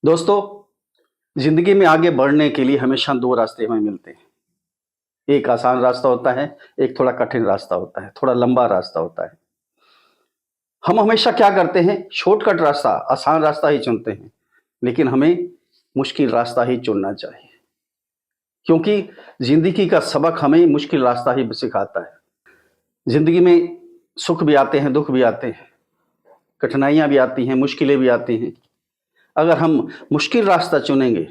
दोस्तों, जिंदगी में आगे बढ़ने के लिए हमेशा दो रास्ते हमें मिलते हैं। एक आसान रास्ता होता है, एक थोड़ा कठिन रास्ता होता है, थोड़ा लंबा रास्ता होता है। हम हमेशा क्या करते हैं, शॉर्टकट रास्ता, आसान रास्ता ही चुनते हैं, लेकिन हमें मुश्किल रास्ता ही चुनना चाहिए, क्योंकि जिंदगी का सबक हमें मुश्किल रास्ता ही सिखाता है। जिंदगी में सुख भी आते हैं, दुख भी आते हैं, कठिनाइयां भी आती हैं, मुश्किलें भी आती हैं। अगर हम मुश्किल रास्ता चुनेंगे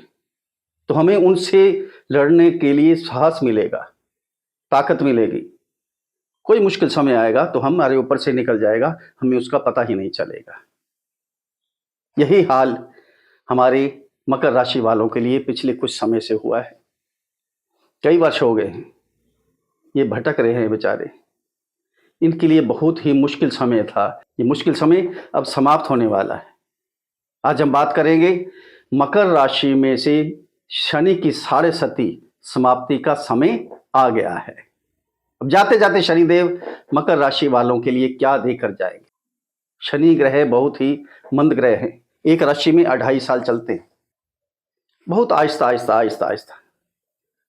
तो हमें उनसे लड़ने के लिए साहस मिलेगा, ताकत मिलेगी। कोई मुश्किल समय आएगा तो हमारे ऊपर से निकल जाएगा, हमें उसका पता ही नहीं चलेगा। यही हाल हमारे मकर राशि वालों के लिए पिछले कुछ समय से हुआ है। कई वर्ष हो गए हैं, ये भटक रहे हैं बेचारे। इनके लिए बहुत ही मुश्किल समय था। ये मुश्किल समय अब समाप्त होने वाला है। आज हम बात करेंगे मकर राशि में से शनि की साढ़े सती समाप्ति का समय आ गया है। अब जाते जाते शनिदेव मकर राशि वालों के लिए क्या देकर जाएंगे। शनि ग्रह बहुत ही मंद ग्रह है। एक राशि में 2.5 साल चलते हैं, बहुत आहिस्ता आहिस्ता आहिस्ता आहिस्ता।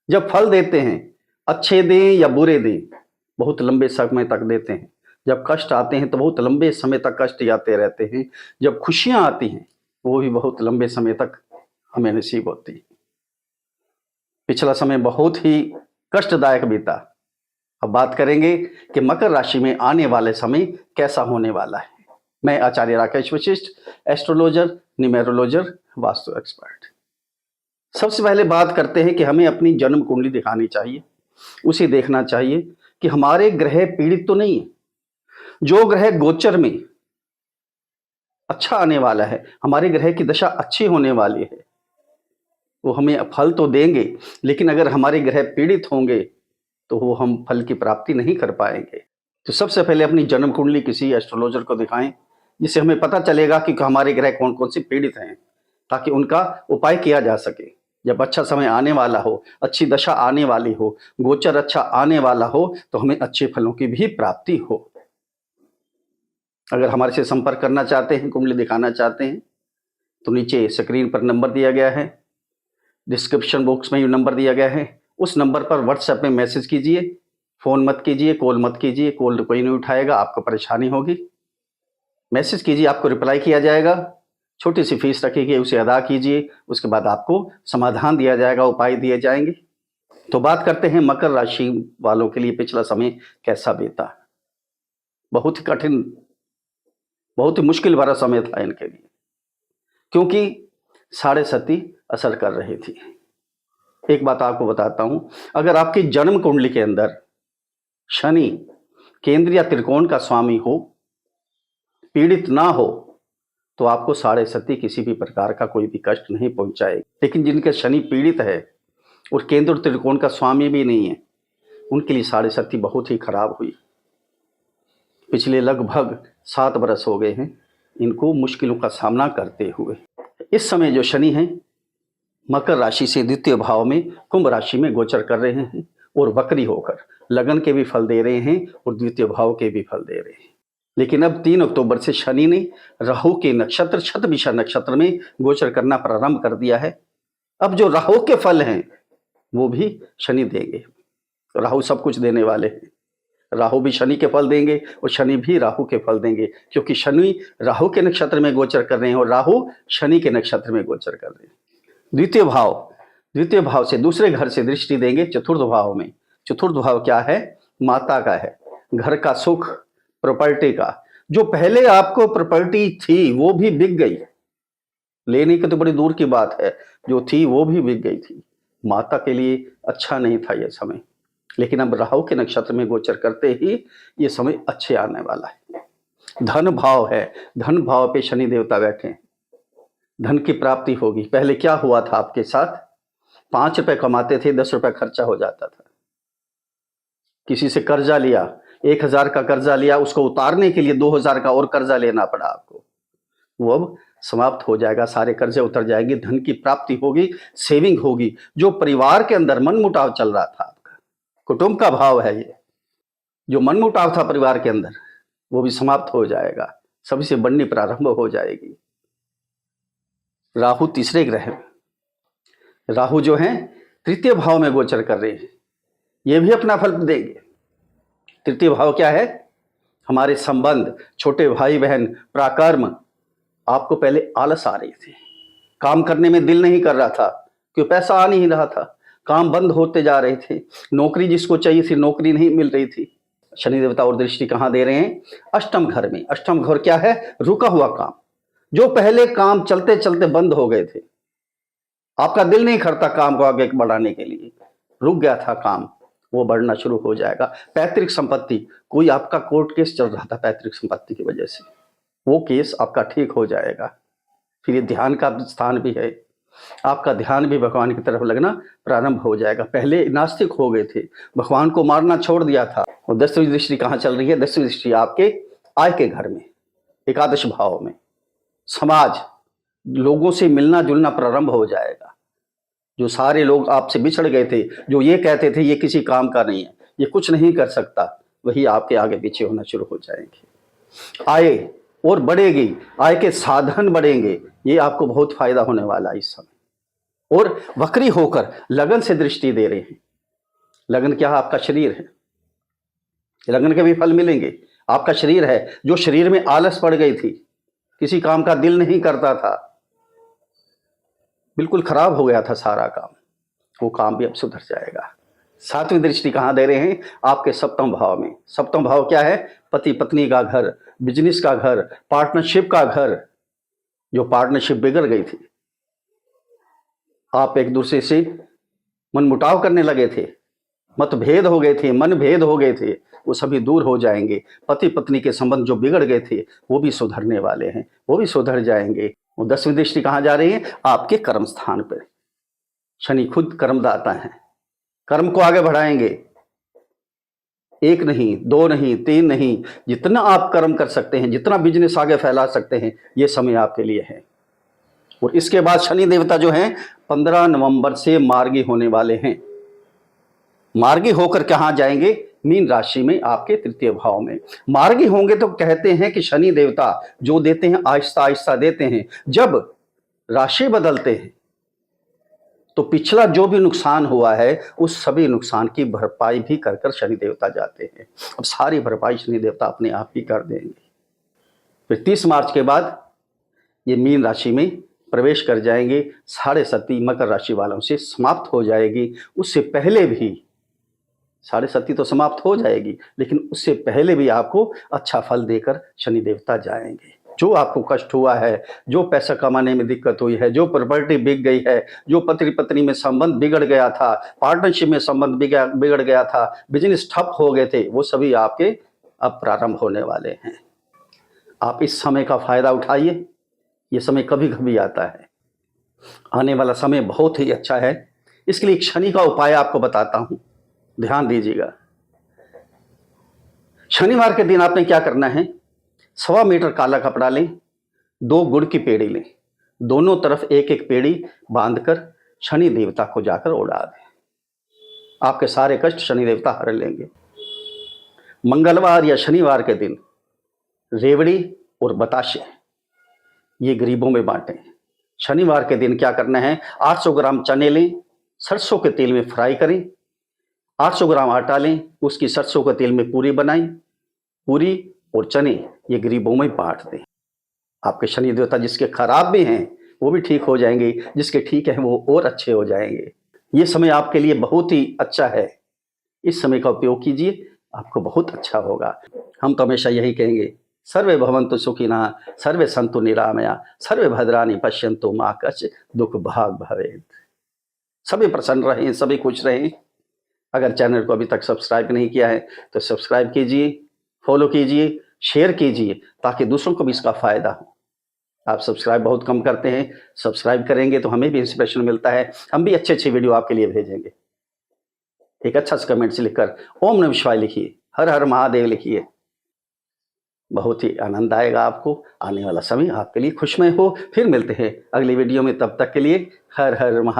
जब फल देते हैं, अच्छे दें या बुरे दें, बहुत लंबे समय तक देते हैं। जब कष्ट आते हैं तो बहुत लंबे समय तक कष्ट आते रहते हैं। जब खुशियां आती हैं वो भी बहुत लंबे समय तक हमें नसीब होती है। पिछला समय बहुत ही कष्टदायक बीता। अब बात करेंगे कि मकर राशि में आने वाले समय कैसा होने वाला है। मैं आचार्य राकेश वशिष्ठ, एस्ट्रोलॉजर, न्यूमेरोलॉजर, वास्तु एक्सपर्ट। सबसे पहले बात करते हैं कि हमें अपनी जन्म कुंडली दिखानी चाहिए। उसे देखना चाहिए कि हमारे ग्रह पीड़ित तो नहीं है। जो ग्रह गोचर में अच्छा आने वाला है, हमारे ग्रह की दशा अच्छी होने वाली है, वो हमें फल तो देंगे, लेकिन अगर हमारे ग्रह पीड़ित होंगे तो वो हम फल की प्राप्ति नहीं कर पाएंगे। तो सबसे पहले अपनी जन्म कुंडली किसी एस्ट्रोलॉजर को दिखाएं, जिससे हमें पता चलेगा कि हमारे ग्रह कौन कौन से पीड़ित हैं, ताकि उनका उपाय किया जा सके। जब अच्छा समय आने वाला हो, अच्छी दशा आने वाली हो, गोचर अच्छा आने वाला हो, तो हमें अच्छे फलों की भी प्राप्ति हो। अगर हमारे से संपर्क करना चाहते हैं, कुंडली दिखाना चाहते हैं, तो नीचे स्क्रीन पर नंबर दिया गया है, डिस्क्रिप्शन बॉक्स में भी नंबर दिया गया है। उस नंबर पर व्हाट्सएप में मैसेज कीजिए। फ़ोन मत कीजिए, कॉल मत कीजिए, कॉल कोई नहीं उठाएगा, आपको परेशानी होगी। मैसेज कीजिए, आपको रिप्लाई किया जाएगा। छोटी सी फीस रखिए, उसे अदा कीजिए, उसके बाद आपको समाधान दिया जाएगा, उपाय दिए जाएंगे। तो बात करते हैं मकर राशि वालों के लिए पिछला समय कैसा बीता। बहुत ही कठिन, बहुत ही मुश्किल भरा समय था इनके लिए, क्योंकि साढ़े सती असर कर रही थी। एक बात आपको बताता हूं, अगर आपकी जन्म कुंडली के अंदर शनि केंद्र या त्रिकोण का स्वामी हो, पीड़ित ना हो, तो आपको साढ़े सती किसी भी प्रकार का कोई भी कष्ट नहीं पहुंचाएगी। लेकिन जिनके शनि पीड़ित है और केंद्र और त्रिकोण का स्वामी भी नहीं है, उनके लिए साढ़े सती बहुत ही खराब हुई। पिछले लगभग 7 बरस हो गए हैं इनको मुश्किलों का सामना करते हुए। इस समय जो शनि है मकर राशि से द्वितीय भाव में कुंभ राशि में गोचर कर रहे हैं और वक्री होकर लगन के भी फल दे रहे हैं और द्वितीय भाव के भी फल दे रहे हैं। लेकिन अब 3 अक्टूबर से शनि ने राहु के नक्षत्र शतभिषा नक्षत्र में गोचर करना प्रारंभ कर दिया है। अब जो राहु के फल हैं वो भी शनि देंगे। राहु सब कुछ देने वाले हैं। राहु भी शनि के फल देंगे और शनि भी राहु के फल देंगे, क्योंकि शनि राहु के नक्षत्र में गोचर कर रहे हैं और राहु शनि के नक्षत्र में गोचर कर रहे हैं। द्वितीय भाव से दूसरे घर से दृष्टि देंगे चतुर्थ भाव में। चतुर्थ भाव क्या है? माता का है, घर का सुख, प्रॉपर्टी का। जो पहले आपको प्रॉपर्टी थी वो भी बिक गई, लेने की तो बड़ी दूर की बात है, जो थी वो भी बिक गई थी। माता के लिए अच्छा नहीं था यह समय, लेकिन अब राहु के नक्षत्र में गोचर करते ही ये समय अच्छे आने वाला है। धन भाव है, धन भाव पे शनि देवता बैठे हैं, धन की प्राप्ति होगी। पहले क्या हुआ था आपके साथ? 5 रुपए कमाते थे, 10 रुपए खर्चा हो जाता था। किसी से कर्जा लिया, 1000 का कर्जा लिया, उसको उतारने के लिए 2000 का और कर्जा लेना पड़ा आपको। वो अब समाप्त हो जाएगा, सारे कर्जे उतर जाएंगे, धन की प्राप्ति होगी, सेविंग होगी। जो परिवार के अंदर मनमुटाव चल रहा था, आपका कुटुंब का भाव है ये, जो मनमुटाव था परिवार के अंदर, वो भी समाप्त हो जाएगा, सभी से बननी प्रारंभ हो जाएगी। राहु तीसरे ग्रह हैं। राहु जो हैं तृतीय भाव में गोचर कर रहे हैं, ये भी अपना फल देंगे। तृतीय भाव क्या है? हमारे संबंध, छोटे भाई बहन, पराक्रम। आपको पहले आलस आ रही थी, काम करने में दिल नहीं कर रहा था, क्यों? पैसा आ नहीं रहा था, काम बंद होते जा रहे थे, नौकरी जिसको चाहिए थी नौकरी नहीं मिल रही थी। शनि देवता और दृष्टि कहाँ दे रहे हैं? अष्टम घर में। अष्टम घर क्या है? रुका हुआ काम, जो पहले काम चलते चलते बंद हो गए थे, आपका दिल नहीं करता काम को आगे बढ़ाने के लिए, रुक गया था काम, वो बढ़ना शुरू हो जाएगा। पैतृक संपत्ति, कोई आपका कोर्ट केस चल रहा था पैतृक संपत्ति की वजह से, वो केस आपका ठीक हो जाएगा। फिर ये ध्यान का स्थान भी है, आपका ध्यान भी भगवान की तरफ लगना प्रारंभ हो जाएगा। पहले नास्तिक हो गए थे, भगवान को मारना छोड़ दिया था। और 10वीं दृष्टि कहाँ चल रही है? 10वीं दृष्टि आपके आय के घर में, एकादश भाव में। समाज, लोगों से मिलना जुलना प्रारंभ हो जाएगा। जो सारे लोग आपसे बिछड़ गए थे, जो ये कहते थे ये किसी काम का नहीं है, ये कुछ नहीं कर सकता, वही आपके आगे पीछे होना शुरू हो जाएंगे। आय और बढ़ेगी, आय के साधन बढ़ेंगे, ये आपको बहुत फायदा होने वाला है इस समय। और वक्री होकर लगन से दृष्टि दे रहे हैं। लगन क्या है? आपका शरीर है, लगन के भी फल मिलेंगे। आपका शरीर है, जो शरीर में आलस पड़ गई थी, किसी काम का दिल नहीं करता था, बिल्कुल खराब हो गया था सारा काम, वो काम भी अब सुधर जाएगा। 7वीं दृष्टि कहाँ दे रहे हैं? आपके सप्तम भाव में। सप्तम भाव क्या है? पति पत्नी का घर, बिजनेस का घर, पार्टनरशिप का घर। जो पार्टनरशिप बिगड़ गई थी, आप एक दूसरे से मनमुटाव करने लगे थे, मतभेद हो गए थे, मनभेद हो गए थे, वो सभी दूर हो जाएंगे। पति पत्नी के संबंध जो बिगड़ गए थे वो भी सुधरने वाले हैं, वो भी सुधर जाएंगे। वो 10वीं दृष्टि कहाँ जा रही है? आपके कर्म स्थान पर। शनि खुद कर्मदाता है, कर्म को आगे बढ़ाएंगे। 1 नहीं, 2 नहीं, 3 नहीं, जितना आप कर्म कर सकते हैं, जितना बिजनेस आगे फैला सकते हैं, ये समय आपके लिए है। और इसके बाद शनि देवता जो हैं 15 नवंबर से मार्गी होने वाले हैं। मार्गी होकर कहाँ जाएंगे? मीन राशि में, आपके तृतीय भाव में मार्गी होंगे। तो कहते हैं कि शनि देवता जो देते हैं आहिस्ता आहिस्ता देते हैं। जब राशि बदलते हैं तो पिछला जो भी नुकसान हुआ है उस सभी नुकसान की भरपाई भी कर कर शनि देवता जाते हैं। अब सारी भरपाई शनि देवता अपने आप ही कर देंगे। फिर 30 मार्च के बाद ये मीन राशि में प्रवेश कर जाएंगे। 7.5 मकर राशि वालों से समाप्त हो जाएगी। उससे पहले भी 7.5 तो समाप्त हो जाएगी, लेकिन उससे पहले भी आपको अच्छा फल देकर शनि देवता जाएंगे। जो आपको कष्ट हुआ है, जो पैसा कमाने में दिक्कत हुई है, जो प्रॉपर्टी बिक गई है, जो पति पत्नी में संबंध बिगड़ गया था, पार्टनरशिप में संबंध बिगड़ गया था, बिजनेस ठप हो गए थे, वो सभी आपके अब प्रारंभ होने वाले हैं। आप इस समय का फायदा उठाइए। ये समय कभी कभी आता है, आने वाला समय बहुत ही अच्छा है। इसके लिए एक शनि का उपाय आपको बताता हूं, ध्यान दीजिएगा। शनिवार के दिन आपने क्या करना है? 1.25 मीटर काला कपड़ा लें, 2 गुड़ की पेड़ी लें, दोनों तरफ एक एक पेड़ी बांधकर शनि देवता को जाकर उड़ा दें। आपके सारे कष्ट शनि देवता हर लेंगे। मंगलवार या शनिवार के दिन रेवड़ी और बताशे ये गरीबों में बांटें। शनिवार के दिन क्या करना है? 800 ग्राम चने लें, सरसों के तेल में फ्राई करें। 800 ग्राम आटा लें, उसकी सरसों के तेल में पूरी बनाएं। पूरी और चने ये गरीबों में बांट दें। आपके शनि देवता जिसके खराब भी हैं वो भी ठीक हो जाएंगे, जिसके ठीक है वो और अच्छे हो जाएंगे। ये समय आपके लिए बहुत ही अच्छा है। इस समय का उपयोग कीजिए, आपको बहुत अच्छा होगा। हम तो हमेशा यही कहेंगे, सर्वे भवन्तु सुखिनः, सर्वे सन्तु निरामया, सर्वे भद्राणि पश्यन्तु मा कश्चित् दुःख भाग् भवेत्। सभी प्रसन्न रहें, सभी खुश रहें। अगर चैनल को अभी तक सब्सक्राइब नहीं किया है तो सब्सक्राइब कीजिए, फॉलो कीजिए, शेयर कीजिए, ताकि दूसरों को भी इसका फायदा हो। आप सब्सक्राइब बहुत कम करते हैं, सब्सक्राइब करेंगे तो हमें भी इंस्पिरेशन मिलता है, हम भी अच्छे अच्छे वीडियो आपके लिए भेजेंगे। एक अच्छा सा कमेंट से लिखकर ओम नमः शिवाय लिखिए, हर हर महादेव लिखिए, बहुत ही आनंद आएगा आपको। आने वाला समय आपके लिए खुशमय हो। फिर मिलते हैं अगली वीडियो में, तब तक के लिए हर हर महादेव।